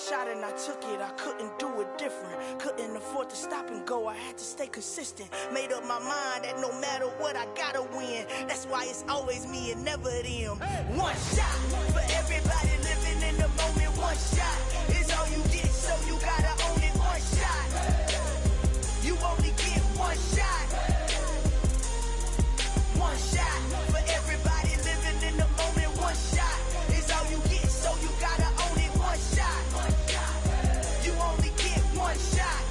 shot and I took it, I couldn't do it different. Couldn't afford to stop and go, I had to stay consistent. Made up my mind that no matter what, I gotta win. That's why it's always me and never them. One shot for everybody living in the moment. One shot is all you get, so you gotta own it. One shot, you only get one shot. One shot for everybody living in the moment. One shot is all you get, so you gotta own it. One shot, you only get one shot.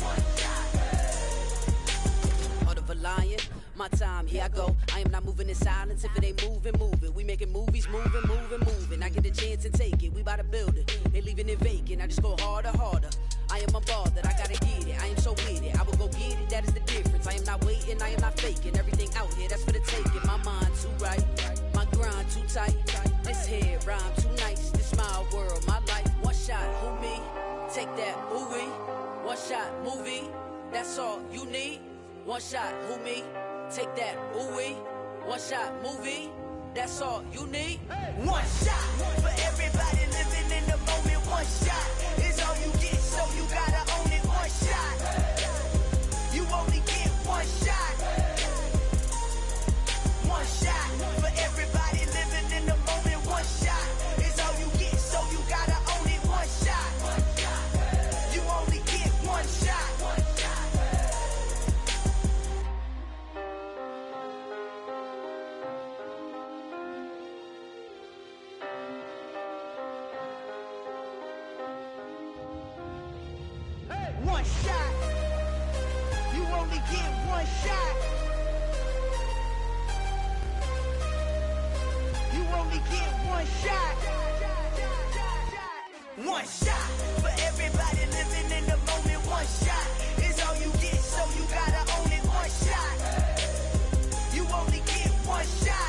Heart of a lion, my time, here I go. I am not moving in silence. If it ain't moving, move it. We making movies, moving, moving, moving. I get a chance and take it. We bout to build it. They leaving it vacant. I just go harder, harder. I am a ball that I gotta get it. I am so with it. I will go get it. That is the difference. I am not waiting. I am not faking. Everything out here, that's for the taking. My mind too right. My grind too tight. This head rhyme too nice. This my world, my life. One shot, who me? Take that, who we? One shot, movie. That's all you need. One shot, who me? Take that, ooh wee. One shot, movie. That's all you need. One shot for everybody living in the moment. One shot is all you get, so you gotta own it. One shot, you only get one shot. One shot for everybody living in the moment. One shot is all you get, so you gotta own it. One shot, you only get one shot. One shot, you only get one shot. You only get one shot. One shot for everybody living in the moment. One shot is all you get, so you gotta own it. One shot, you only get one shot.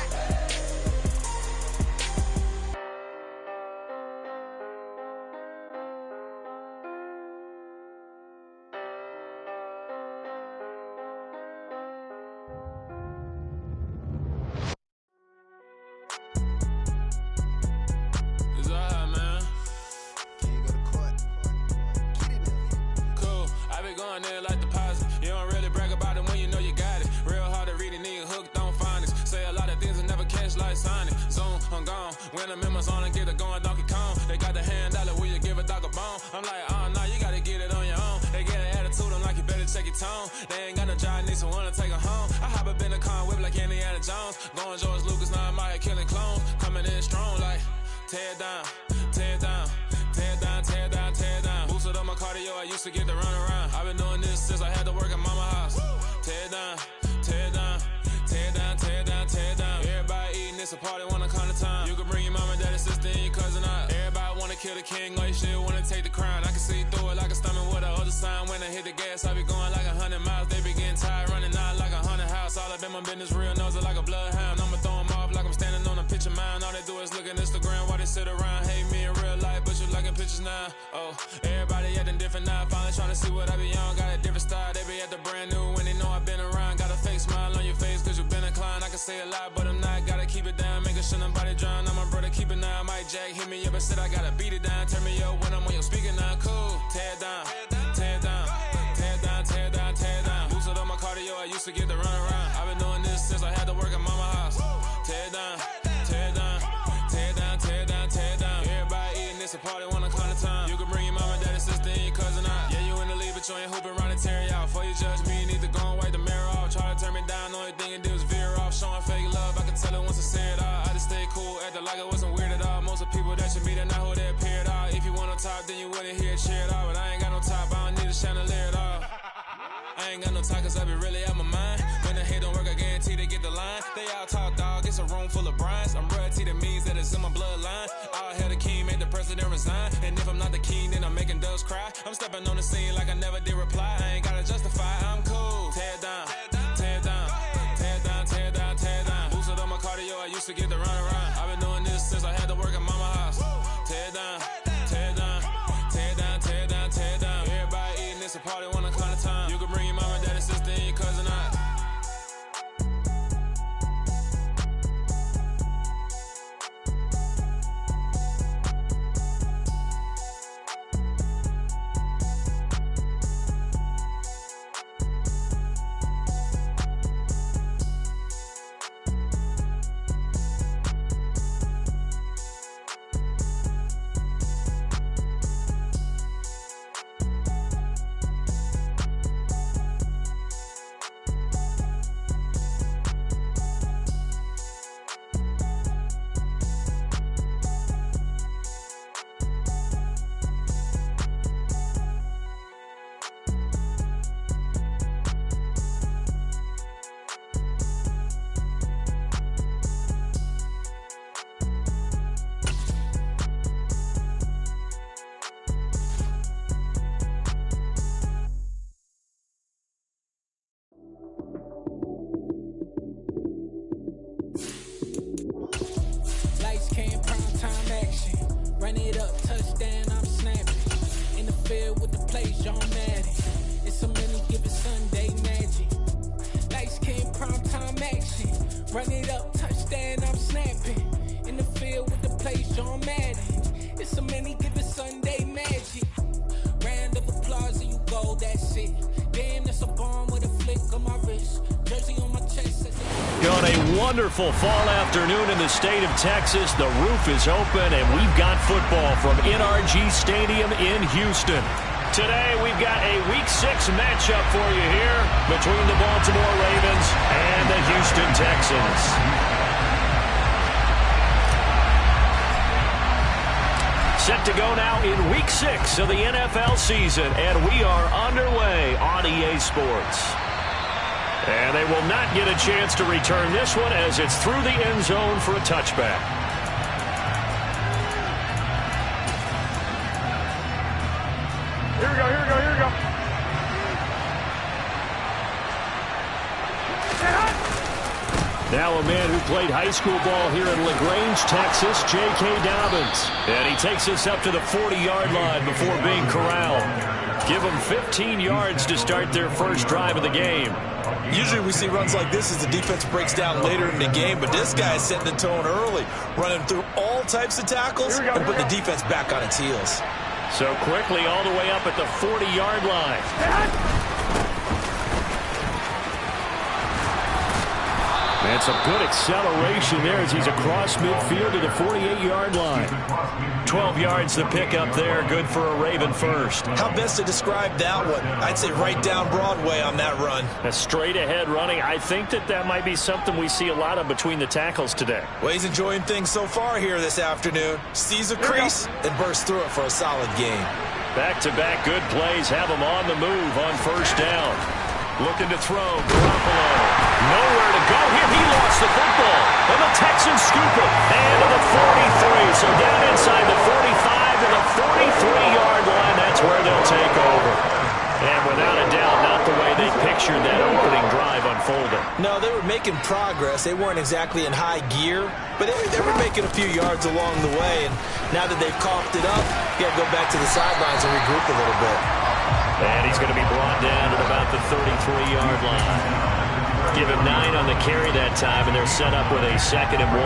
When I'm in my zone and get it going Donkey Kong, they got the hand dollar, will you give a dog a bone? I'm like, oh no, you gotta get it on your own. They get an attitude, I'm like, you better check your tone. They ain't got no job, need someone to take her home. I hop up in the car, whip like Indiana Jones. Going George Lucas, now I'm out here killing clones. Coming in strong like, tear down, tear down, tear down, tear down, tear down. Boosted up my cardio, I used to get to run around. I've been doing this since I had to work at mama house. Tear down, tear down, tear down, tear down, tear down. Everybody eating, it's a party, wanna come to time. You can bring your mama, daddy, sister, and your cousin out. Everybody wanna kill the king, or you shit wanna take the crown. I can see through it like a stomach with a other sign. When I hit the gas, I be going like 100 miles. They be getting tired, running out like 100 house. All up in my business, real nose like a bloodhound. I'ma throw them off like I'm standing on a picture mine. All they do is look at Instagram while they sit around. Hate me in real life, but you liking pictures now. Oh, everybody acting different now. Finally trying to see what I be on. Got a different style, they be at the brand new when they know I've been around. Got a fake smile on your face, cause you been inclined. I can say a lot, but I'm not. Gotta keep it down, making sure nobody drown. I'm my brother, keep it now. Mike Jack hit me up and said I gotta beat it down. Turn me up when I'm on your speaker now. Cool, tear down, tear down, tear down, tear down, tear down. Boosted up my cardio, I used to get to run around. I've been doing this since I had to work at mama house. Tear down, tear down, tear down, tear down, tear down. Everybody eating, it's a party, wanna come to time. You can bring your mama, daddy, sister, and your cousin out. Yeah, you in the lead, but you ain't hooping around and tear out. Before you judge me, you need to go and wipe the mirror off. Try to turn me down, only thing it did was veer off. Showing fake love, I can tell it once I say it all. I just stay cool, acting like it wasn't weird at all. Most of the people that you meet are not who they appear at all. If you want on top, then you wouldn't hear it cheer at all. But I ain't got no top, I don't need a chandelier at all. I ain't got no talk, cause I be really out my mind. When the hate don't work, I guarantee they get the line. They all talk, dog, it's a room full of brinds. I'm royalty, that means that it's in my bloodline. All hell the king, made the president resign. And if I'm not the king, then I'm making doves cry. I'm stepping on the scene like I never did reply. I ain't gotta justify, I'm cool. Tear down, tear down, tear down, tear down, tear down. Boosted up my cardio, I used to get to run around. I've been doing this since I had to work at mama house. Tear down, tear down, tear down, tear down, tear down. Everybody eating, it's a party, wanna come to time. You can bring your mama, daddy, sister, and your cousin out. it up, touchdown, I'm snapping. In the field with the plays, John Madden. It's so many given Sunday magic. Nice King, primetime action. Run it up, touchdown, I'm snapping. In the field with the plays, John Madden. It's so many given Sunday magic. Round of applause and you go, that's it. Damn, that's a bomb with a flick on my wrist. Jersey on my chest. On a wonderful fall afternoon in the state of Texas, the roof is open and we've got football from NRG Stadium in Houston. Today we've got a Week 6 matchup for you here between the Baltimore Ravens and the Houston Texans. Set to go now in Week 6 of the NFL season, and we are underway on EA Sports. And they will not get a chance to return this one as it's through the end zone for a touchback. Here we go, here we go, here we go. Now a man who played high school ball here in LaGrange, Texas, K-Dubb. And he takes us up to the 40-yard line before being corralled. Give them 15 yards to start their first drive of the game. Usually we see runs like this as the defense breaks down later in the game, but this guy is setting the tone early, running through all types of tackles and putting the defense back on its heels. So quickly all the way up at the 40-yard line. And some good acceleration there as he's across midfield to the 48-yard line. 12 yards to pick up there, good for a Raven first. How best to describe that one? I'd say right down Broadway on that run. A straight ahead running. I think that might be something we see a lot of between the tackles today. Well, he's enjoying things so far here this afternoon. Sees a crease and bursts through it for a solid gain. Back-to-back good plays have him on the move on first down. Looking to throw, Garoppolo. Nowhere to go here. He lost the football. And the Texans scoop it. And to the 43. So down inside the 45 to the 43-yard line. That's where they'll take over. And without a doubt, not the way they pictured that opening drive unfolding. No, they were making progress. They weren't exactly in high gear, but they were making a few yards along the way. And now that they've coughed it up, you got to go back to the sidelines and regroup a little bit. And he's going to be brought down at about the 33-yard line. Give him 9 on the carry that time, and they're set up with a 2nd and 1.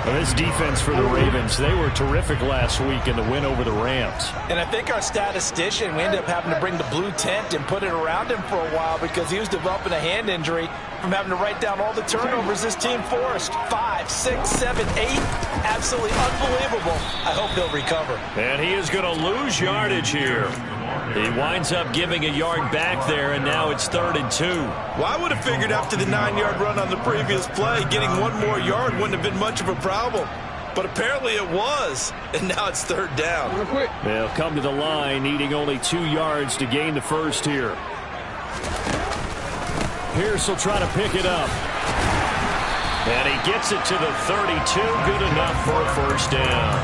Well, this defense for the Ravens, they were terrific last week in the win over the Rams. And I think our statistician, we ended up having to bring the blue tent and put it around him for a while because he was developing a hand injury from having to write down all the turnovers this team forced. 5, 6, 7, 8. Absolutely unbelievable. I hope he'll recover. And he is going to lose yardage here. He winds up giving a yard back there, and now it's 3rd and 2. Well, I would have figured after the 9-yard run on the previous play, getting 1 more yard wouldn't have been much of a problem. But apparently it was, and now it's 3rd down. They'll come to the line, needing only 2 yards to gain the first here. Pierce will try to pick it up. And he gets it to the 32, good enough for a first down.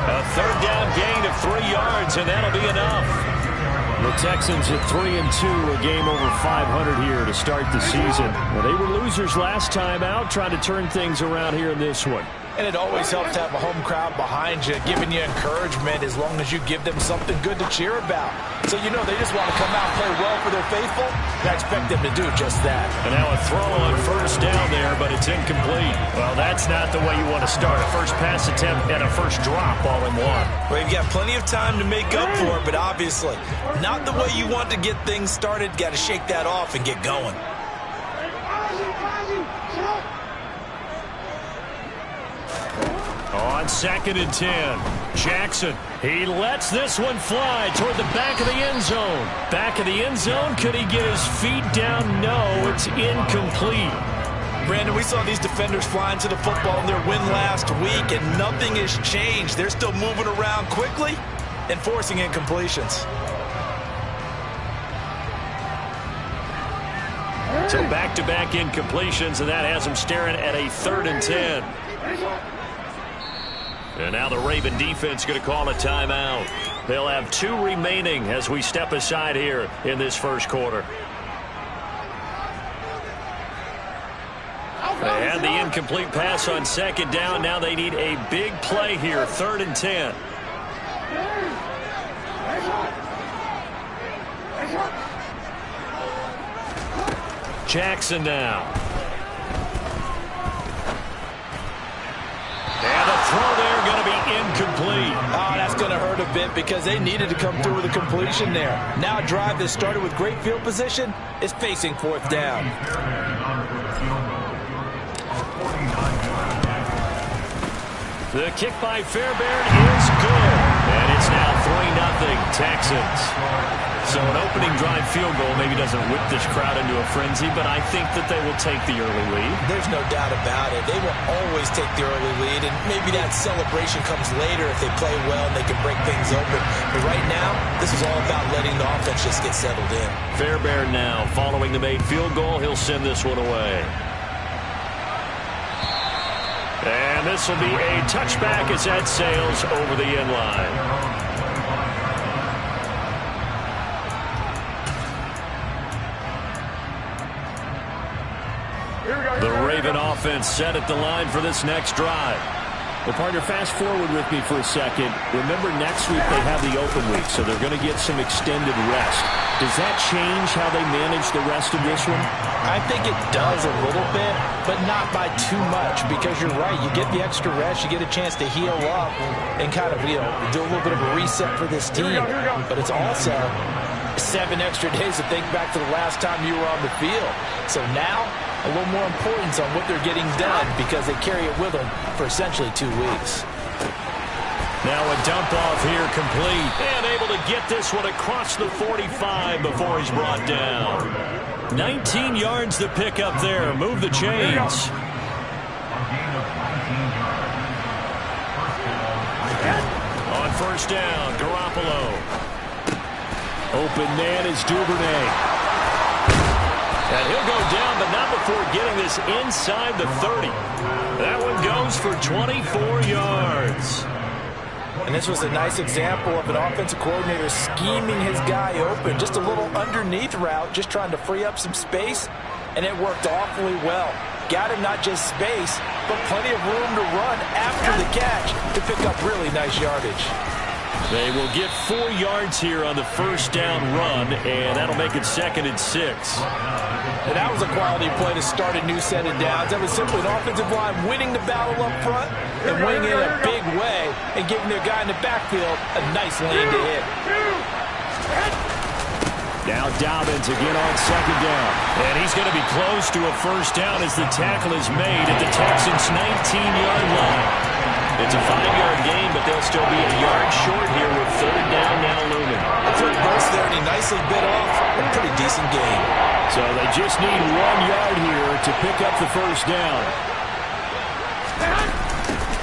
A 3rd down gain of 3 yards, and that'll be enough. The Texans at 3-2, a game over 500 here to start the season. Well, they were losers last time out, trying to turn things around here in this one. And it always helps to have a home crowd behind you, giving you encouragement as long as you give them something good to cheer about. So you know they just want to come out and play well for their faithful. I expect them to do just that. And now a throw on first down there, but it's incomplete. Well, that's not the way you want to start. A first pass attempt and a first drop all in one. Well, you've got plenty of time to make up for it, but obviously not the way you want to get things started. Got to shake that off and get going. On 2nd and 10, Jackson, he lets this one fly toward the back of the end zone. Back of the end zone, could he get his feet down? No, it's incomplete. Brandon, we saw these defenders flying to the football in their win last week, and nothing has changed. They're still moving around quickly and forcing incompletions. So back-to-back incompletions, and that has them staring at a 3rd and 10. And now the Raven defense going to call a timeout. They'll have 2 remaining as we step aside here in this first quarter. They had the incomplete pass on 2nd down. Now they need a big play here, 3rd and 10. Jackson now. And the throw there going to be incomplete. Oh, that's going to hurt a bit because they needed to come through with a completion there. Now a drive that started with great field position is facing fourth down. The kick by Fairbairn is good. And it's now 3-0 Texans. So an opening drive field goal maybe doesn't whip this crowd into a frenzy, but I think that they will take the early lead. There's no doubt about it. They will always take the early lead, and maybe that celebration comes later if they play well and they can break things open. But right now, this is all about letting the offense just get settled in. Fairbairn now, following the made field goal, he'll send this one away. And this will be a touchback as that sails over the end line. The Raven offense set at the line for this next drive. Well, partner, fast forward with me for a second. Remember, next week they have the open week, so they're going to get some extended rest. Does that change how they manage the rest of this one? I think it does a little bit, but not by too much, because you're right. You get the extra rest, you get a chance to heal up and kind of, do a little bit of a reset for this team. But it's also 7 extra days to think back to the last time you were on the field. So now, a little more importance on what they're getting done because they carry it with them for essentially 2 weeks. Now a dump off here complete. And able to get this one across the 45 before he's brought down. 19 yards to pick up there. Move the chains. On first down, Garoppolo. Open man is Duvernay. And he'll go down, but not before getting this inside the 30. That one goes for 24 yards. And this was a nice example of an offensive coordinator scheming his guy open. Just a little underneath route, just trying to free up some space, and it worked awfully well. Got him not just space, but plenty of room to run after the catch to pick up really nice yardage. They will get 4 yards here on the first down run, and that'll make it 2nd and 6. And that was a quality play to start a new set of downs. That was simply an offensive line winning the battle up front and winning in a big way and giving their guy in the backfield a nice lane to hit. Now Dobbins again on 2nd down. And he's going to be close to a first down as the tackle is made at the Texans' 19-yard line. It's a 5-yard gain, but they'll still be a yard short here with 3rd down now looming. A quick burst there, and he nicely bit off a pretty decent gain. So they just need 1 yard here to pick up the first down.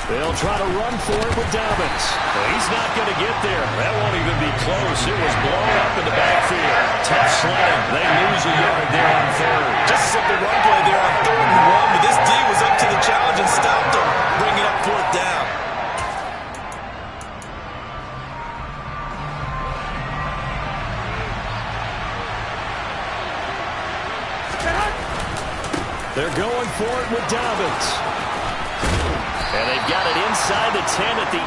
They'll try to run for it with Dobbins. Well, he's not going to get there. That won't even be close. It was blown up in the backfield. Tough sledding. They lose a yard there on 3rd. Just a simple run play there on 3rd and 1, but this D was up to the challenge and stopped him, bringing up 4th down. They're going for it with Dobbins. And they've got it inside the 10 at the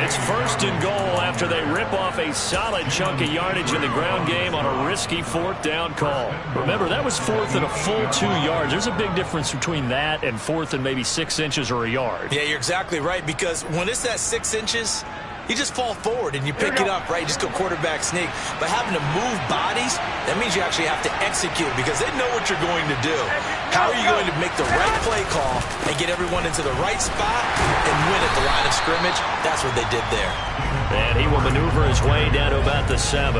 8. It's 1st and goal after they rip off a solid chunk of yardage in the ground game on a risky 4th down call. Remember, that was 4th and a full 2 yards. There's a big difference between that and 4th and maybe 6 inches or a yard. Yeah, you're exactly right, because when it's that 6 inches, you just fall forward and you pick it up, right? You just go quarterback sneak. But having to move bodies, that means you actually have to execute because they know what you're going to do. How are you going to make the right play call and get everyone into the right spot and win at the line of scrimmage? That's what they did there. And he will maneuver his way down to about the 7.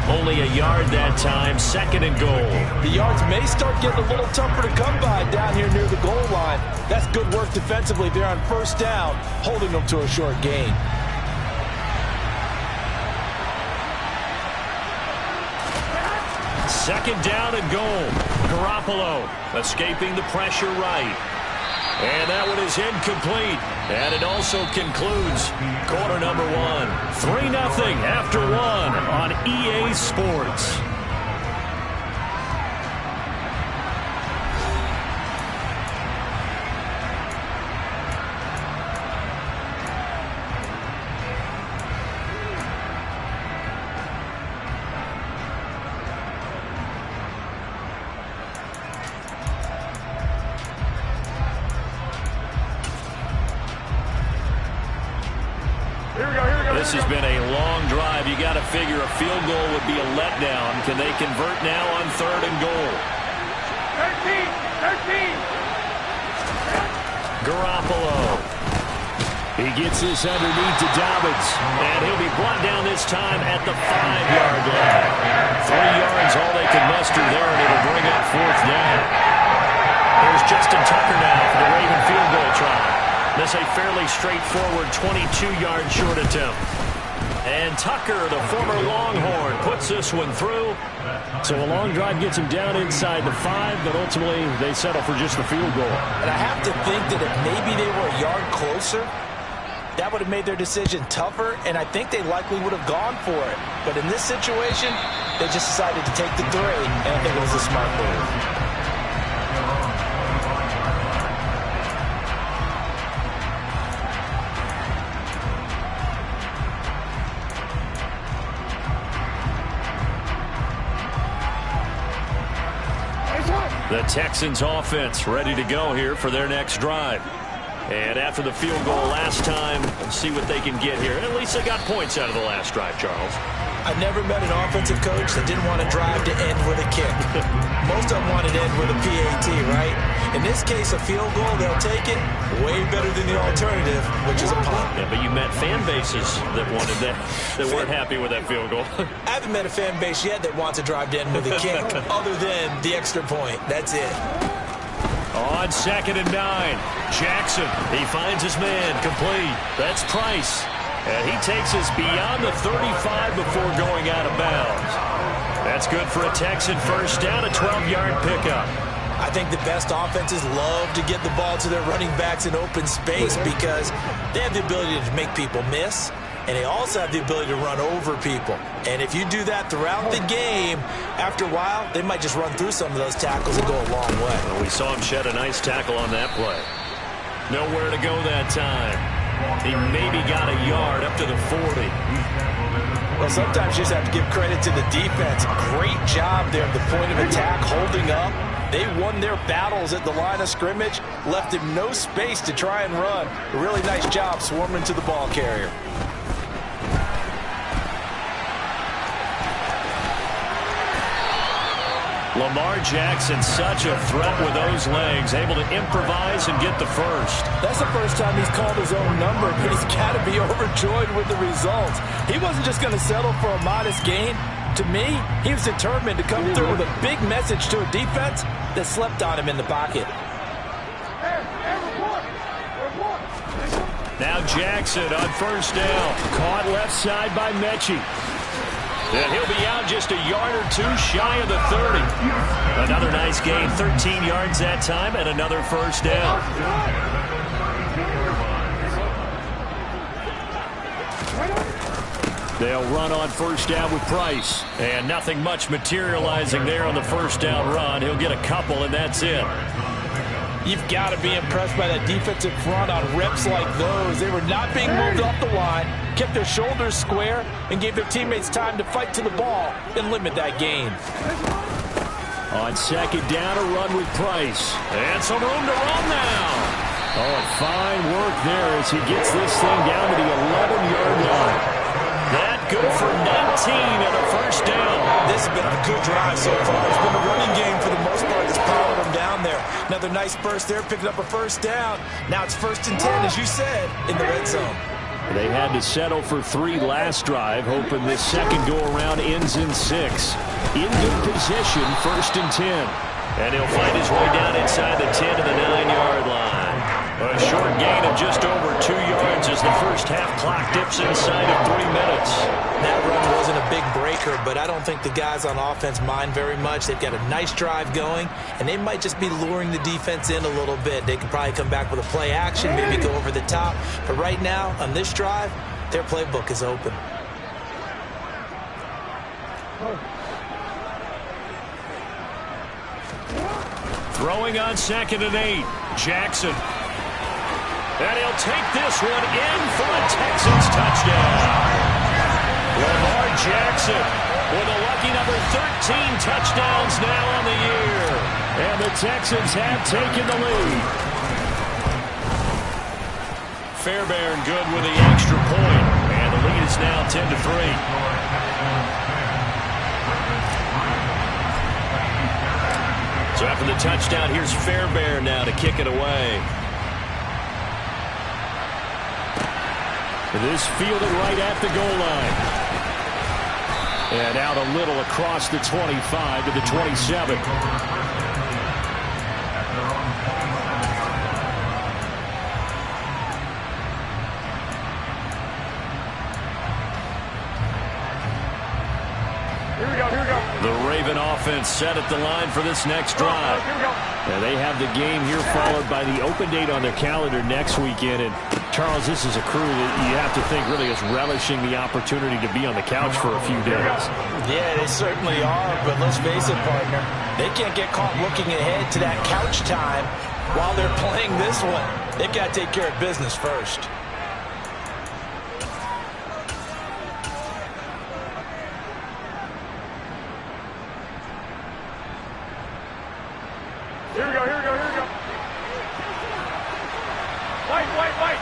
Only a yard that time, 2nd and goal. The yards may start getting a little tougher to come by down here near the goal line. That's good work defensively there on first down, holding them to a short gain. Second down and goal. Garoppolo escaping the pressure right. And that one is incomplete. And it also concludes quarter number 1. 3-0 after 1 on EA Sports. This has been a long drive. You got to figure a field goal would be a letdown. Can they convert now on 3rd and goal? 13. Garoppolo. He gets this underneath to Dobbins, and he'll be brought down this time at the 5-yard line. 3 yards, all they could muster there, and it'll bring up 4th down. Here's Justin Tucker now for the Raven field goal try. This a fairly straightforward 22-yard short attempt. And Tucker, the former Longhorn, puts this one through. So a long drive gets him down inside the 5, but ultimately they settle for just the field goal. And I have to think that if maybe they were a yard closer, that would have made their decision tougher, and I think they likely would have gone for it. But in this situation, they just decided to take the 3, and I think it was a smart move. The Texans offense ready to go here for their next drive. And after the field goal last time, we'll see what they can get here. At least they got points out of the last drive, Charles. I've never met an offensive coach that didn't want to drive to end with a kick. Most of them wanted to end with a PAT, right? In this case, a field goal, they'll take it way better than the alternative, which is a punt. Yeah, but you met fan bases that wanted that, that weren't happy with that field goal. I haven't met a fan base yet that wants to drive to end with a kick, other than the extra point. That's it. On 2nd and 9, Jackson, he finds his man, complete. That's Price. And he takes us beyond the 35 before going out of bounds. That's good for a Texan first down, a 12-yard pickup. I think the best offenses love to get the ball to their running backs in open space because they have the ability to make people miss, and they also have the ability to run over people. And if you do that throughout the game, after a while, they might just run through some of those tackles and go a long way. Well, we saw him shed a nice tackle on that play. Nowhere to go that time. He maybe got a yard up to the 40. Well, sometimes you just have to give credit to the defense. Great job there at the point of attack, holding up. They won their battles at the line of scrimmage, left him no space to try and run. A really nice job swarming to the ball carrier. Lamar Jackson, such a threat with those legs, able to improvise and get the first. That's the first time he's called his own number, but he's got to be overjoyed with the results. He wasn't just going to settle for a modest gain. To me, he was determined to come through with a big message to a defense that slept on him in the pocket. Now Jackson on first down. Caught left side by Mechie. And he'll be out just a yard or two shy of the 30. Another nice gain, 13 yards that time, and another first down. They'll run on first down with Price. And nothing much materializing there on the first down run. He'll get a couple, and that's it. You've got to be impressed by that defensive front on reps like those. They were not being moved off the line, kept their shoulders square, and gave their teammates time to fight to the ball and limit that gain. On second down, a run with Price. And some room to run now. Oh, fine work there as he gets this thing down to the 11-yard line. That good for 19 and a first down. This has been a good drive so far. It's been a running game for the most part that's powered them down there. Another nice burst there, picking up a first down. Now it's 1st and 10, as you said, in the red zone. They had to settle for 3 last drive, hoping this second go-around ends in 6. In good position, 1st and 10. And he'll find his way down inside the 10 to the 9-yard line. A short gain of just over 2 yards as the first half clock dips inside of 3 minutes. That run wasn't a big breaker, but I don't think the guys on offense mind very much. They've got a nice drive going, and they might just be luring the defense in a little bit. They could probably come back with a play action, maybe go over the top. But right now, on this drive, their playbook is open. Throwing on 2nd and 8, Jackson. And he'll take this one in for a Texans touchdown. Lamar Jackson with a lucky number 13 touchdowns now on the year. And the Texans have taken the lead. Fairbairn good with the extra point. And the lead is now 10-3. So after the touchdown, here's Fairbairn now to kick it away. This fielded right at the goal line. And out a little across the 25 to the 27. The Raven offense set at the line for this next drive. And they have the game here followed by the open date on their calendar next weekend. And Charles, this is a crew that you have to think really is relishing the opportunity to be on the couch for a few days. Yeah, they certainly are, but let's face it, partner. They can't get caught looking ahead to that couch time while they're playing this one. They've got to take care of business first. Here we go. Wait.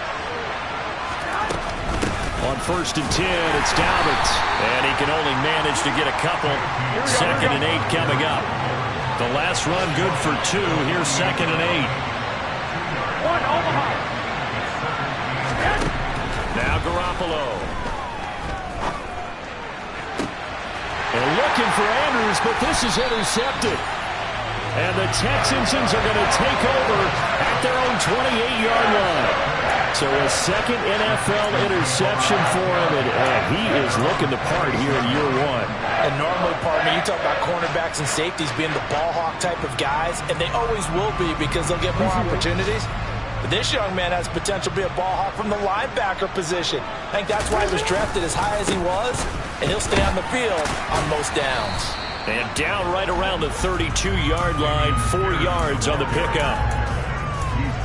On 1st and 10, it's Dobbins. And he can only manage to get a couple. 2nd and 8 coming up. The last run good for 2. Here's 2nd and 8. One, Omaha. Now Garoppolo. And looking for Andrews, but this is intercepted. And the Texans are going to take over at their own 28-yard line. So a second NFL interception for him, and he is looking the part here in year one. And normally, partner, you talk about cornerbacks and safeties being the ball hawk type of guys, and they always will be because they'll get more opportunities. But this young man has potential to be a ball hawk from the linebacker position. I think that's why he was drafted as high as he was, and he'll stay on the field on most downs. And down right around the 32-yard line, 4 yards on the pickup.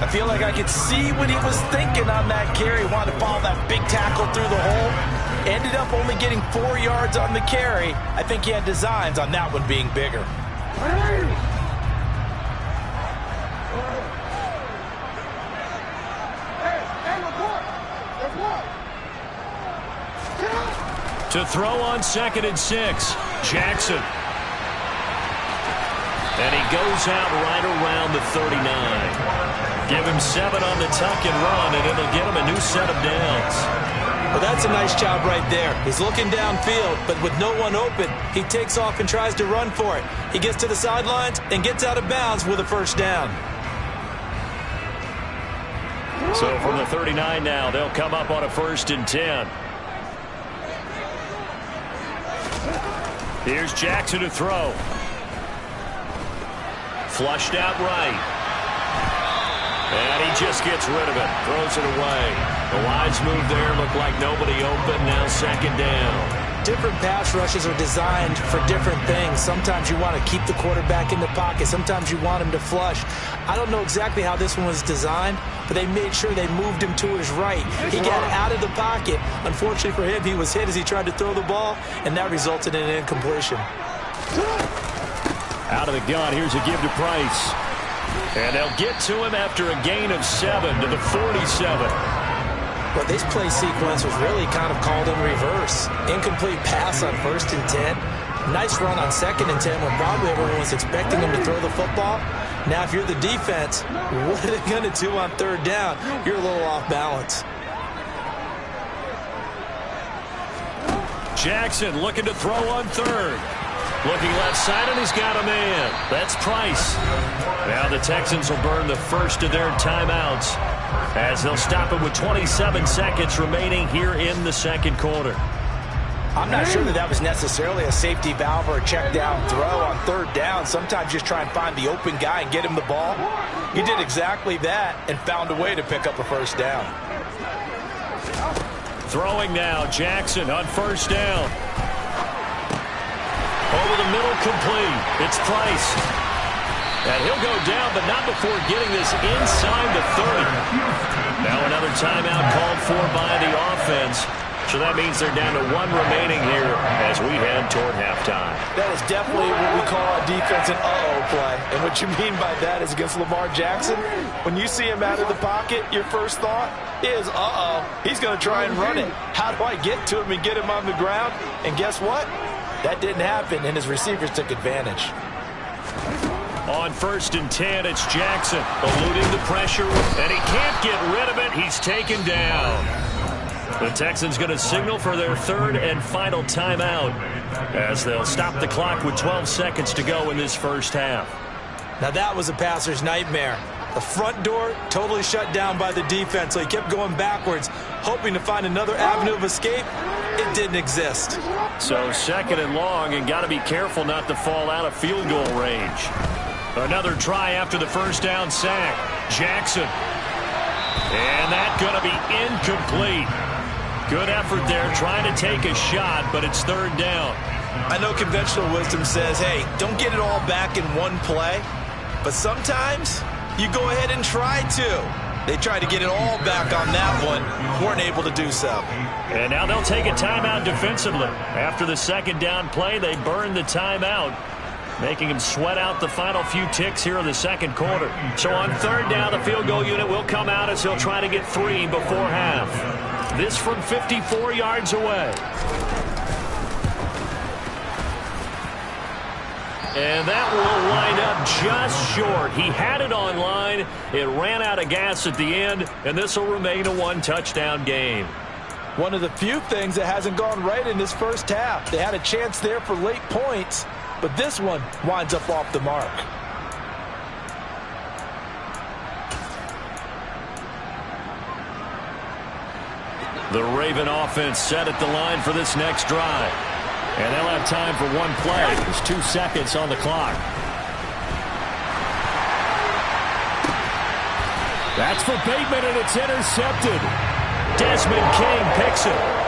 I feel like I could see what he was thinking on that carry. Wanted to follow that big tackle through the hole. Ended up only getting 4 yards on the carry. I think he had designs on that one being bigger. To throw on 2nd and 6, Jackson. And he goes out right around the 39. Give him 7 on the tuck and run, and it'll get him a new set of downs. Well, that's a nice job right there. He's looking downfield, but with no one open, he takes off and tries to run for it. He gets to the sidelines and gets out of bounds with a first down. So from the 39 now, they'll come up on a 1st and 10. Here's Jackson to throw. Flushed out right. And he just gets rid of it. Throws it away. The wise move there. Looked like nobody open. Now 2nd down. Different pass rushes are designed for different things. Sometimes you want to keep the quarterback in the pocket. Sometimes you want him to flush. I don't know exactly how this one was designed, but they made sure they moved him to his right. He got out of the pocket. Unfortunately for him, he was hit as he tried to throw the ball, and that resulted in an incompletion. Out of the gun, here's a give to Price. And they'll get to him after a gain of 7 to the 47. Well, this play sequence was really kind of called in reverse. Incomplete pass on 1st and 10. Nice run on 2nd and 10 when probably everyone was expecting him to throw the football. Now, if you're the defense, what are they going to do on 3rd down? You're a little off balance. Jackson looking to throw on 3rd. Looking left side, and he's got a man. That's Price. Now the Texans will burn the first of their timeouts as they'll stop it with 27 seconds remaining here in the 2nd quarter. I'm not sure that was necessarily a safety valve or a check down throw on 3rd down. Sometimes just try and find the open guy and get him the ball. He did exactly that and found a way to pick up a 1st down. Throwing now, Jackson on 1st down. Over the middle, complete. It's Price. And he'll go down, but not before getting this inside the 30. Now another timeout called for by the offense. So that means they're down to 1 remaining here as we head toward halftime. That is definitely what we call a defense an uh-oh play. And what you mean by that is against Lamar Jackson, when you see him out of the pocket, your first thought is, uh-oh, he's going to try and run it. How do I get to him and get him on the ground? And guess what? That didn't happen, and his receivers took advantage. On 1st and 10, it's Jackson eluding the pressure, and he can't get rid of it. He's taken down. The Texans going to signal for their 3rd and final timeout as they'll stop the clock with 12 seconds to go in this first half. Now that was a passer's nightmare. The front door totally shut down by the defense, so he kept going backwards, hoping to find another avenue of escape. It didn't exist. So 2nd and long, and got to be careful not to fall out of field goal range. Another try after the first down sack. Jackson. And that's going to be incomplete. Good effort there trying to take a shot, but it's 3rd down. I know conventional wisdom says, hey, don't get it all back in one play. But sometimes you go ahead and try to. They tried to get it all back on that one. Weren't able to do so. And now they'll take a timeout defensively. After the 2nd down play, they burn the timeout, making him sweat out the final few ticks here in the 2nd quarter. So on 3rd down, the field goal unit will come out as he'll try to get 3 before half. This from 54 yards away. And that will line up just short. He had it on line. It ran out of gas at the end, and this will remain a 1-touchdown game. One of the few things that hasn't gone right in this first half. They had a chance there for late points, but this one winds up off the mark. The Raven offense set at the line for this next drive. And they'll have time for 1 play. There's 2 seconds on the clock. That's for Bateman, and it's intercepted. Desmond King picks it.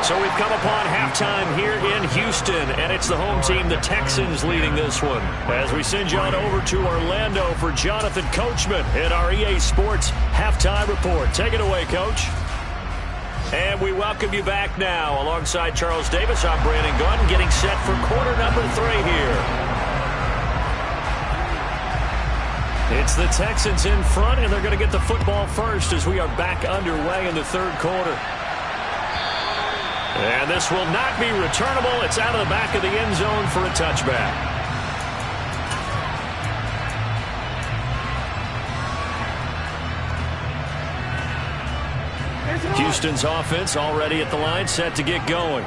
So we've come upon halftime here in Houston, and it's the home team, the Texans, leading this one. As we send you on over to Orlando for Jonathan Coachman in our EA Sports Halftime Report. Take it away, Coach. And we welcome you back now. Alongside Charles Davis, I'm Brandon Gunn, getting set for quarter number 3 here. It's the Texans in front, and they're going to get the football first as we are back underway in the 3rd quarter. And this will not be returnable. It's out of the back of the end zone for a touchback. Houston's offense already at the line, set to get going.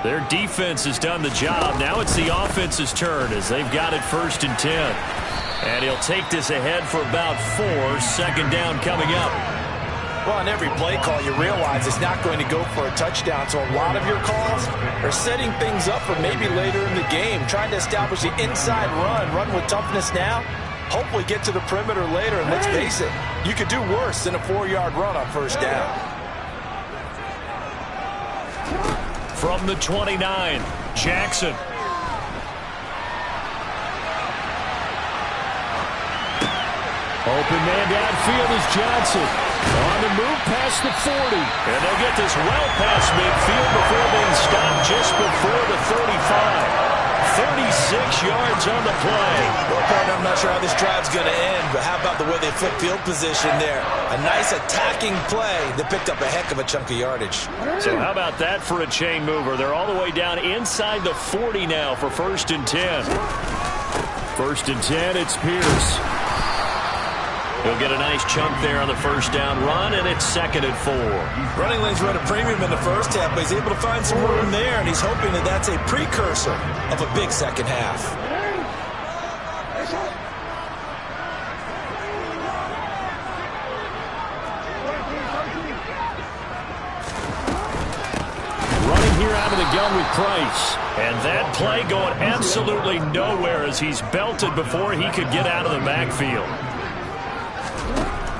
Their defense has done the job. Now it's the offense's turn as they've got it 1st and 10. And he'll take this ahead for about 4. 2nd down coming up. Well, on every play call, you realize it's not going to go for a touchdown. So a lot of your calls are setting things up for maybe later in the game, trying to establish the inside run with toughness now, hopefully get to the perimeter later. And let's face it, you could do worse than a 4-yard run on 1st down. From the 29, Jackson. Open man downfield is Johnson. On the move past the 40. And they'll get this well past midfield before being stopped just before the 35. 36 yards on the play. Well, partner, I'm not sure how this drive's going to end, but how about the way they flip field position there? A nice attacking play that picked up a heck of a chunk of yardage. So how about that for a chain mover? They're all the way down inside the 40 now for 1st and 10. 1st and 10, it's Pierce. He'll get a nice chunk there on the 1st down run, and it's 2nd and 4. Running lanes run a premium in the first half, but he's able to find some room there, and he's hoping that that's a precursor of a big second half. Running here out of the gun with Price. And that play going absolutely nowhere as he's belted before he could get out of the backfield.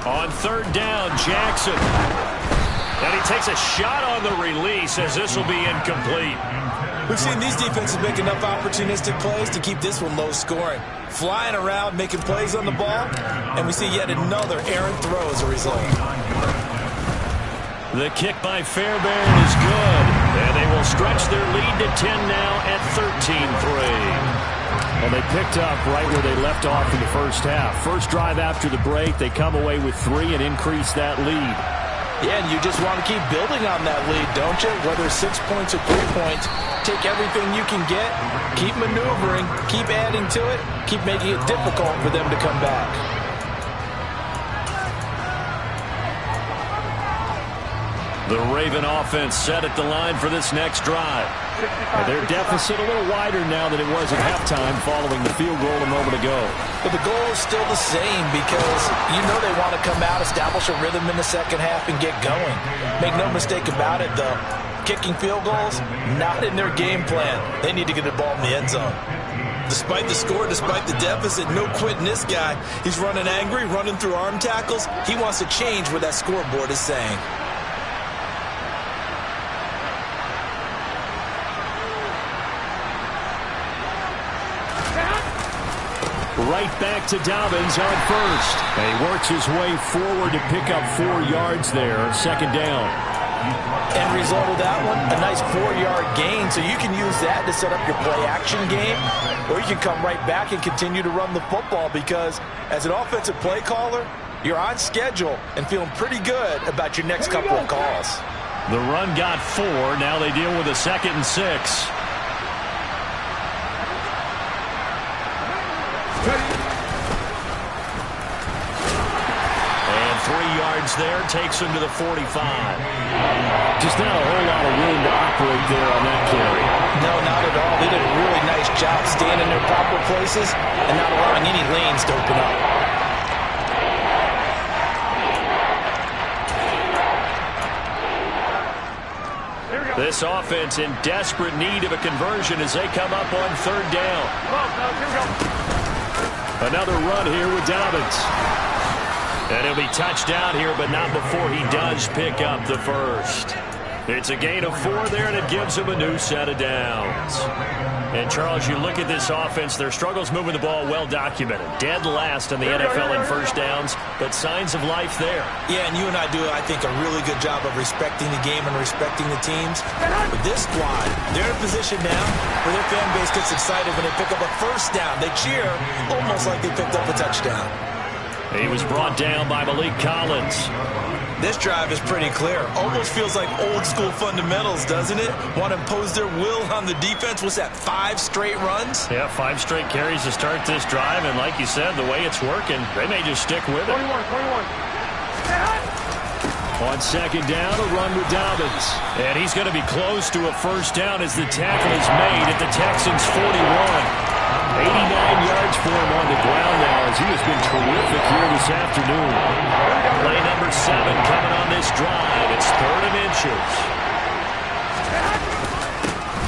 On 3rd down, Jackson. And he takes a shot on the release as this will be incomplete. We've seen these defenses make enough opportunistic plays to keep this one low scoring. Flying around, making plays on the ball, and we see yet another errant throw as a result. The kick by Fairbairn is good, and they will stretch their lead to 10 now at 13-3. Well, they picked up right where they left off in the first half. First drive after the break, they come away with 3 and increase that lead. Yeah, and you just want to keep building on that lead, don't you? Whether 6 points or 3 points, take everything you can get, keep maneuvering, keep adding to it, keep making it difficult for them to come back. The Raven offense set at the line for this next drive. And their deficit a little wider now than it was at halftime following the field goal a moment ago. But the goal is still the same because you know they want to come out, establish a rhythm in the second half, and get going. Make no mistake about it, though. Kicking field goals, not in their game plan. They need to get the ball in the end zone. Despite the score, despite the deficit, no quitting this guy. He's running angry, running through arm tackles. He wants to change what that scoreboard is saying. Right back to Dobbins on first. And he works his way forward to pick up 4 yards there. Second down. End result of that one, a nice 4-yard gain. So you can use that to set up your play-action game, or you can come right back and continue to run the football because as an offensive play caller, you're on schedule and feeling pretty good about your next couple of calls. The run got 4. Now they deal with a 2nd and 6. And 3 yards there takes him to the 45. Just not a whole lot of room to operate there on that carry. No, not at all. They did a really nice job staying in their proper places and not allowing any lanes to open up. This offense in desperate need of a conversion as they come up on 3rd down. Another run here with Dobbins. And he'll be touchdown here, but not before he does pick up the first. It's a gain of 4 there, and it gives him a new set of downs. And, Charles, you look at this offense, their struggles moving the ball well documented. Dead last in the NFL in first downs, but signs of life there. Yeah, and you and I do, I think, a really good job of respecting the game and respecting the teams. But this squad, they're in a position now where their fan base gets excited when they pick up a first down. They cheer almost like they picked up a touchdown. He was brought down by Malik Collins. This drive is pretty clear. Almost feels like old school fundamentals, doesn't it? Want to impose their will on the defense. What's that, 5 straight runs? Yeah, 5 straight carries to start this drive. And like you said, the way it's working, they may just stick with it. 21. On 2nd down, a run with Dobbins. And he's going to be close to a first down as the tackle is made at the Texans' 41. 89 yards for him on the ground now as he has been terrific here this afternoon. Play number 7 coming on this drive. It's 3rd and inches.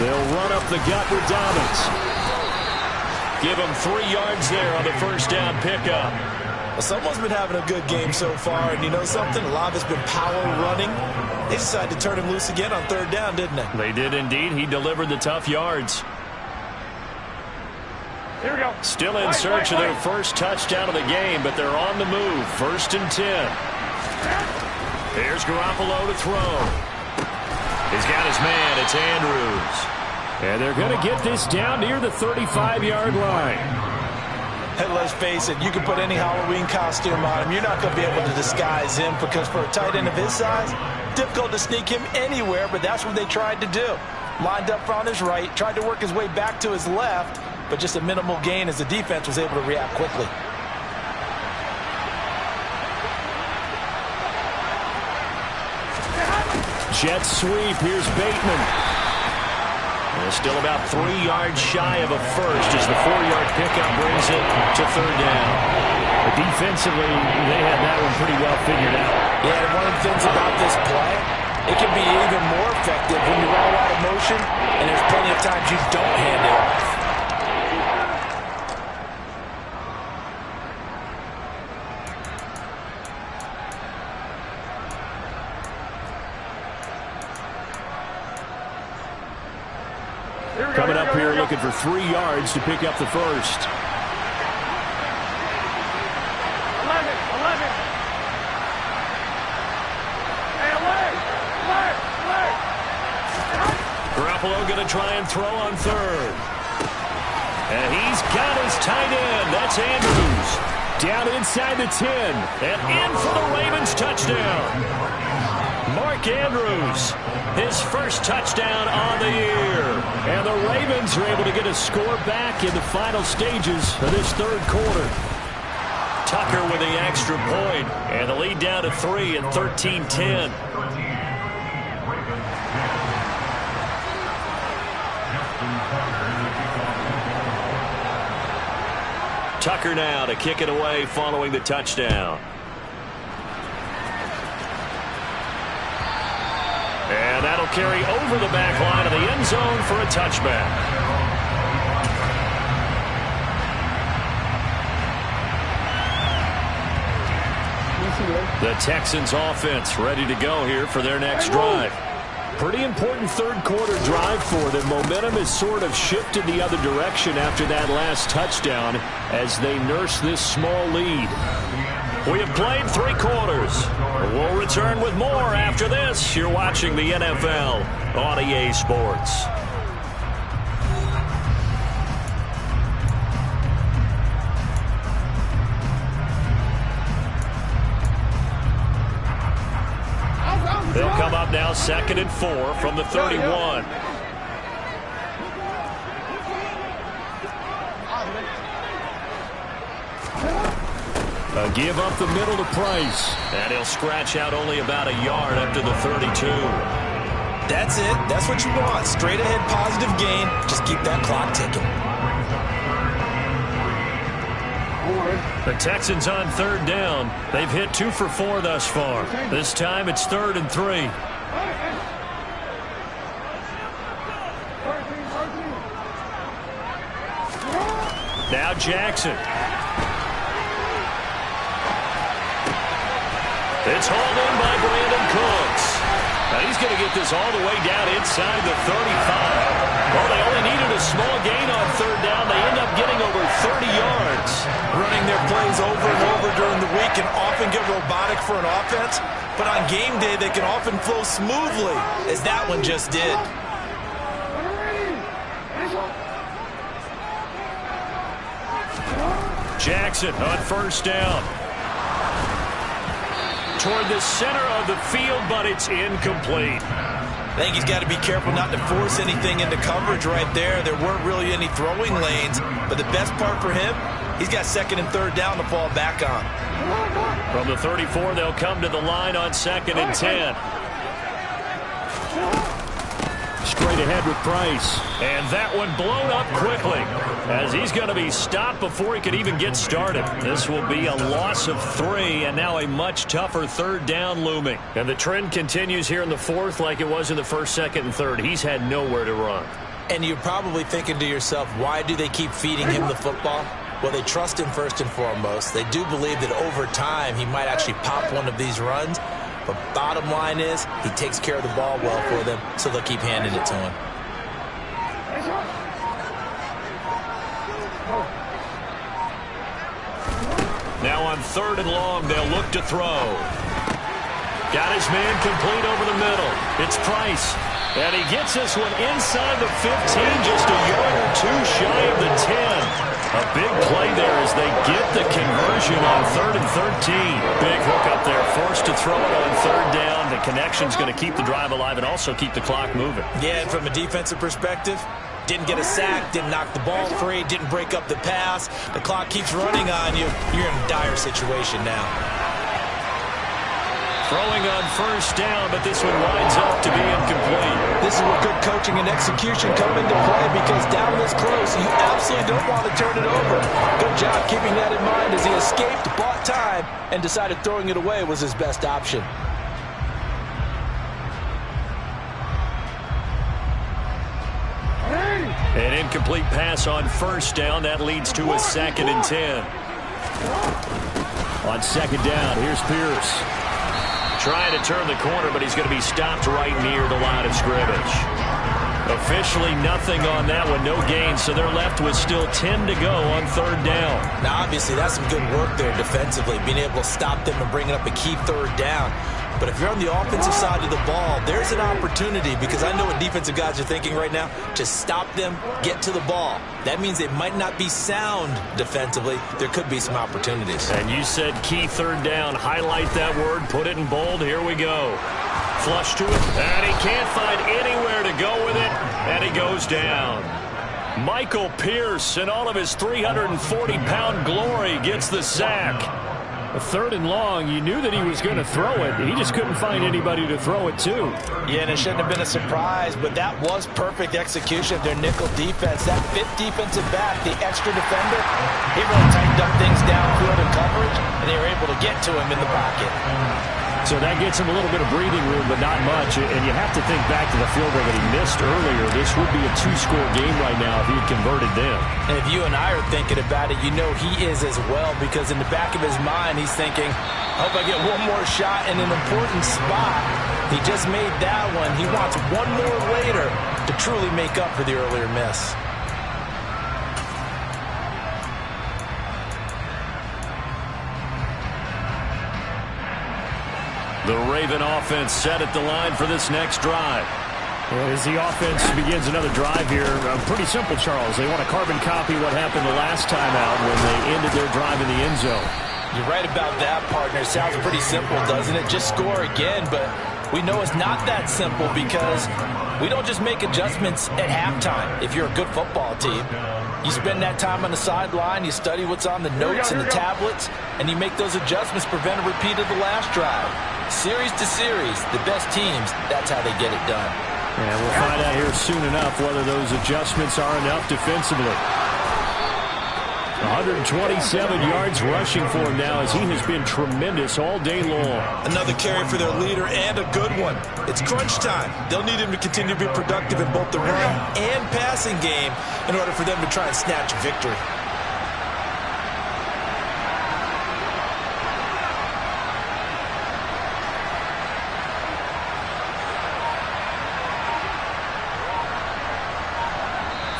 They'll run up the gut with Dobbins. Give him 3 yards there on the first down pickup. Well, someone's been having a good game so far, and you know something? A lot of it's been power running. They decided to turn him loose again on 3rd down, didn't they? They did indeed. He delivered the tough yards. Here we go. Still in search of their first touchdown of the game, but they're on the move. 1st and 10. Here's Garoppolo to throw. He's got his man. It's Andrews. And they're going to get this down near the 35-yard line. Hey, let's face it, you can put any Halloween costume on him. You're not going to be able to disguise him because for a tight end of his size, difficult to sneak him anywhere, but that's what they tried to do. Lined up on his right, tried to work his way back to his left, but just a minimal gain as the defense was able to react quickly. Jet sweep. Here's Bateman. They're still about 3 yards shy of a first as the 4-yard pickup brings it to 3rd down. But defensively, they had that one pretty well figured out. Yeah, and one of the things about this play, it can be even more effective when you're all out of motion and there's plenty of times you don't hand it off. Coming up here looking for 3 yards to pick up the first. 11. Hey, alert! Garoppolo going to try and throw on third. And he's got his tight end. That's Andrews. Down inside the 10. And in for the Ravens touchdown. Mark Andrews, his first touchdown on the year. And the Ravens are able to get a score back in the final stages of this third quarter. Tucker with the extra point. And the lead down to 3 at 13-10. Tucker now to kick it away following the touchdown. And that'll carry over the back line of the end zone for a touchback. The Texans offense ready to go here for their next drive. Pretty important third quarter drive for them. Momentum has sort of shifted the other direction after that last touchdown as they nurse this small lead. We have played 3 quarters. We'll return with more after this. You're watching the NFL on EA Sports. They'll come up now 2nd and 4 from the 31. A give up the middle to Price. And he'll scratch out only about a yard up to the 32. That's it. That's what you want. Straight ahead positive gain. Just keep that clock ticking. The Texans on 3rd down. They've hit 2 for 4 thus far. This time it's 3rd and 3. Now Jackson. It's hauled in by Brandon Cooks. Now he's going to get this all the way down inside the 35. Well, they only needed a small gain on 3rd down. They end up getting over 30 yards. Running their plays over and over during the week can often get robotic for an offense, but on game day they can often flow smoothly, as that one just did. Jackson on 1st down. Toward the center of the field, but it's incomplete. I think he's got to be careful not to force anything into coverage right there. There weren't really any throwing lanes, but the best part for him, he's got 2nd and 3rd down to fall back on. From the 34, they'll come to the line on 2nd and 10. Straight ahead with Price. And that one blown up quickly as he's going to be stopped before he could even get started. This will be a loss of 3 and now a much tougher 3rd down looming. And the trend continues here in the 4th like it was in the 1st, 2nd, and 3rd. He's had nowhere to run. And you're probably thinking to yourself, why do they keep feeding him the football? Well, they trust him first and foremost. They do believe that over time he might actually pop one of these runs. But bottom line is, he takes care of the ball well for them, so they'll keep handing it to him. Now on 3rd and long, they'll look to throw. Got his man complete over the middle. It's Price. And he gets this one inside the 15, just a yard or 2 shy of the 10. A big play there as they get the conversion on 3rd and 13. Big hook up there, forced to throw it on 3rd down. The connection's going to keep the drive alive and also keep the clock moving. Yeah, and from a defensive perspective, didn't get a sack, didn't knock the ball free, didn't break up the pass. The clock keeps running on you. You're in a dire situation now. Throwing on 1st down, but this one winds up to be incomplete. This is where good coaching and execution come into play, because down this close, you absolutely don't want to turn it over. Good job keeping that in mind as he escaped, bought time, and decided throwing it away was his best option. An incomplete pass on 1st down. That leads to a 2nd and 10. On 2nd down, here's Pierce. Trying to turn the corner, but he's going to be stopped right near the line of scrimmage. Officially nothing on that one, no gain, so they're left with still 10 to go on third down. Now, obviously, that's some good work there defensively, being able to stop them and bring it up a key third down. But if you're on the offensive side of the ball, there's an opportunity, because I know what defensive guys are thinking right now. Just stop them, get to the ball. That means they might not be sound defensively. There could be some opportunities. And you said key third down. Highlight that word, put it in bold. Here we go. Flush to it, and he can't find anywhere to go with it, and he goes down. Michael Pierce, in all of his 340-pound glory, gets the sack. A third and long, you knew that he was going to throw it. He just couldn't find anybody to throw it to. Yeah, and it shouldn't have been a surprise, but that was perfect execution of their nickel defense. That fifth defensive back, the extra defender, he really tightened up things downfield in coverage, and they were able to get to him in the pocket. So that gets him a little bit of breathing room, but not much. And you have to think back to the field goal that he missed earlier. This would be a two-score game right now if he had converted them. And if you and I are thinking about it, you know he is as well, because in the back of his mind, he's thinking, I hope I get one more shot in an important spot. He just made that one. He wants one more later to truly make up for the earlier miss. The Raven offense set at the line for this next drive. As the offense begins another drive here, pretty simple, Charles. They want to carbon copy what happened the last time out when they ended their drive in the end zone. You're right about that, partner. Sounds pretty simple, doesn't it? Just score again, but we know it's not that simple, because we don't just make adjustments at halftime if you're a good football team. You spend that time on the sideline, you study what's on the notes and the tablets, and you make those adjustments, prevent a repeat of the last drive. Series to series, the best teams, that's how they get it done. And we'll find out here soon enough whether those adjustments are enough defensively. 127 yards rushing for him now, as he has been tremendous all day long. Another carry for their leader, and a good one. It's crunch time. They'll need him to continue to be productive in both the run and passing game in order for them to try and snatch victory.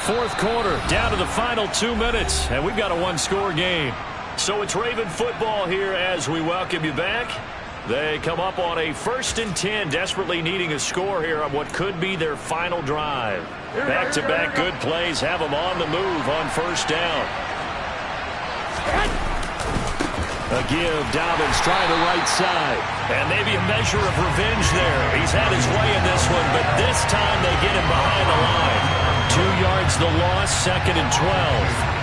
Fourth quarter, down to the final 2 minutes, and we've got a one-score game. So it's Raven football here as we welcome you back. They come up on a 1st and 10, desperately needing a score here on what could be their final drive. Back-to-back good plays have them on the move on first down. A give, Dobbins trying the right side. And maybe a measure of revenge there. He's had his way in this one, but this time they get him behind the line. 2 yards the loss, 2nd and 12.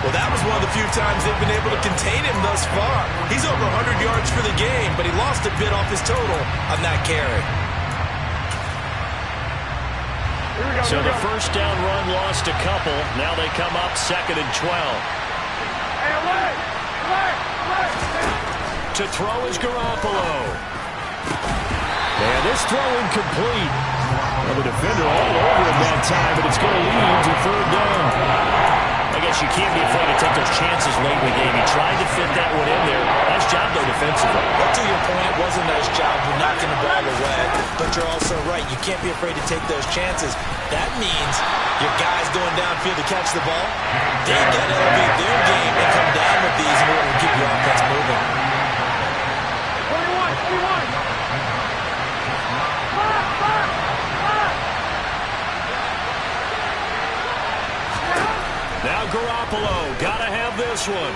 Well, that was one of the few times they've been able to contain him thus far. He's over 100 yards for the game, but he lost a bit off his total on that carry. So the first down run lost a couple. Now they come up 2nd and 12. Hey, away! To throw is Garoppolo. And this throw incomplete. Well, the defender all over him that time, but it's going to lead to third down. I guess you can't be afraid to take those chances late in the game. He tried to fit that one in there. Nice job, though, defensively. Well, to your point, it was a nice job for knocking the ball away. But you're also right. You can't be afraid to take those chances. That means your guys going downfield to catch the ball, they got to elevate their game and come down with these in order to keep your offense moving. 21! Now Garoppolo, gotta have this one.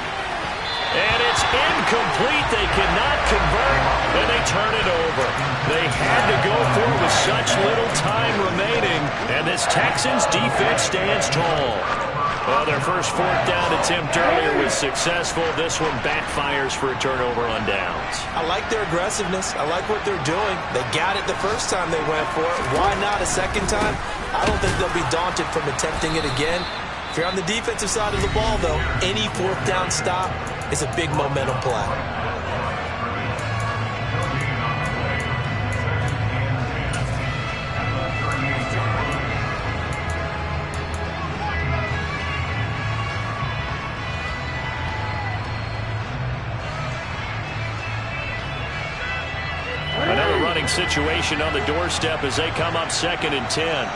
And it's incomplete. They cannot convert, and they turn it over. They had to go for it with such little time remaining, and this Texans defense stands tall. Well, their first 4th down attempt earlier was successful. This one backfires for a turnover on downs. I like their aggressiveness. I like what they're doing. They got it the first time they went for it. Why not a second time? I don't think they'll be daunted from attempting it again. If you're on the defensive side of the ball, though, any 4th down stop is a big momentum play. Another running situation on the doorstep as they come up 2nd and 10.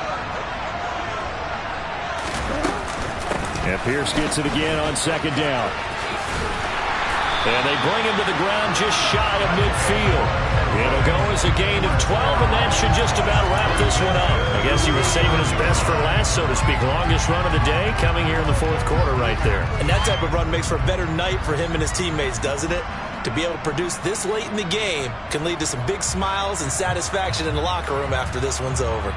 And Pierce gets it again on second down. And they bring him to the ground just shy of midfield. It'll go as a gain of 12, and that should just about wrap this one up. I guess he was saving his best for last, so to speak. Longest run of the day coming here in the fourth quarter right there. And that type of run makes for a better night for him and his teammates, doesn't it? To be able to produce this late in the game can lead to some big smiles and satisfaction in the locker room after this one's over.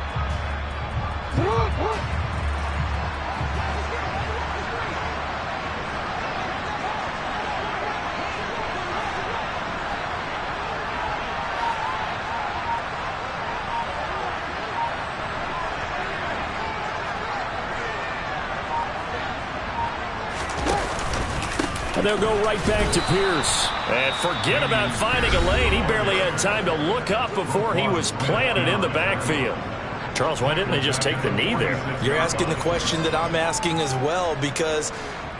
And they'll go right back to Pierce. And forget about finding a lane. He barely had time to look up before he was planted in the backfield. Charles, why didn't they just take the knee there? You're asking the question that I'm asking as well, because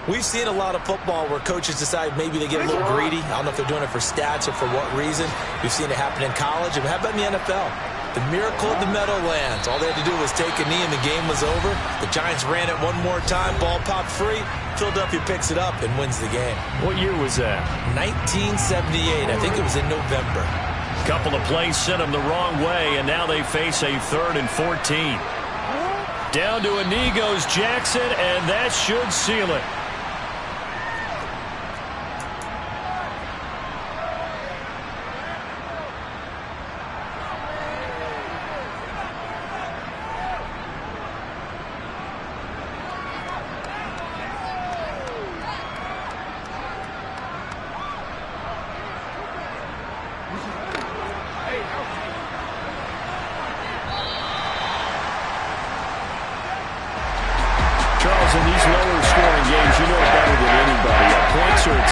we've seen a lot of football where coaches decide maybe they get a little greedy. I don't know if they're doing it for stats or for what reason. We've seen it happen in college. And how about in the NFL? The miracle of the Meadowlands. All they had to do was take a knee and the game was over. The Giants ran it one more time. Ball popped free. Philadelphia picks it up and wins the game. What year was that? 1978. I think it was in November. Couple of plays sent them the wrong way, and now they face a 3rd and 14. Down to a knee goes Jackson, and that should seal it. In these lower